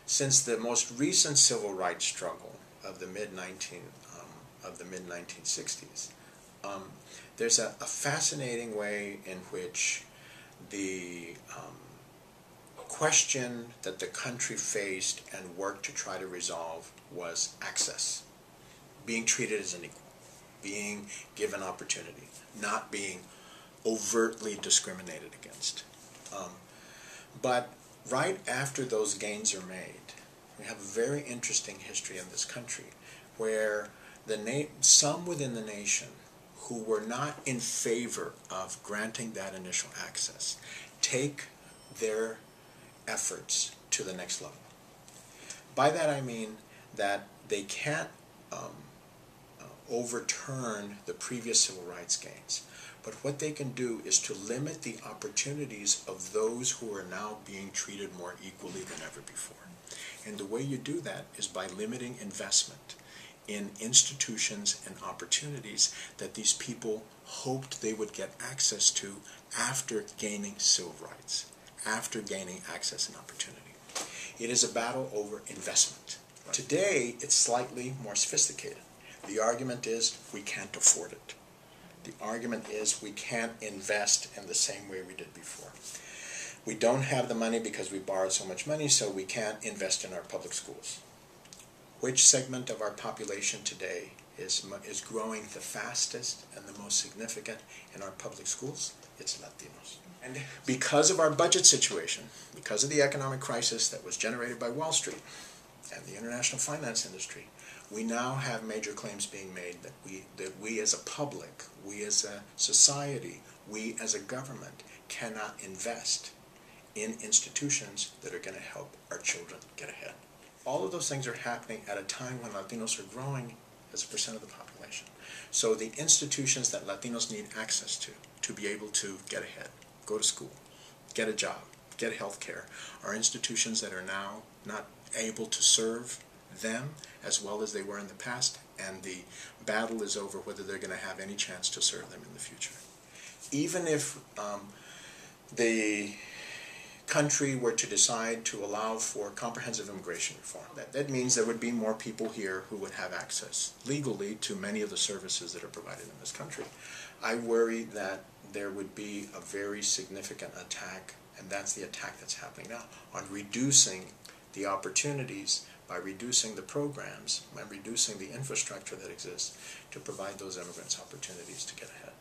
since the most recent civil rights struggle of the mid-1960s, there's a fascinating way in which the question that the country faced and worked to try to resolve was access, being treated as an equal, being given opportunity, not being overtly discriminated against. But right after those gains are made, we have a very interesting history in this country where some within the nation who were not in favor of granting that initial access take their efforts to the next level. By that I mean that they can't overturn the previous civil rights gains, but what they can do is to limit the opportunities of those who are now being treated more equally than ever before. And the way you do that is by limiting investment in institutions and opportunities that these people hoped they would get access to after gaining civil rights, after gaining access and opportunity. It is a battle over investment. Today, it's slightly more sophisticated. The argument is we can't afford it. The argument is we can't invest in the same way we did before. We don't have the money because we borrowed so much money, so we can't invest in our public schools. Which segment of our population today is growing the fastest and the most significant in our public schools? It's Latinos. And because of our budget situation, because of the economic crisis that was generated by Wall Street and the international finance industry, we now have major claims being made that we as a public, we as a society, we as a government cannot invest in institutions that are going to help our children get ahead. All of those things are happening at a time when Latinos are growing as a percent of the population. So the institutions that Latinos need access to be able to get ahead, go to school, get a job, get health care, are institutions that are now not able to serve them as well as they were in the past, and the battle is over whether they're going to have any chance to serve them in the future. Even if the country were to decide to allow for comprehensive immigration reform, that means there would be more people here who would have access legally to many of the services that are provided in this country. I worry that there would be a very significant attack, and that's the attack that's happening now, on reducing the opportunities by reducing the programs, by reducing the infrastructure that exists to provide those immigrants opportunities to get ahead.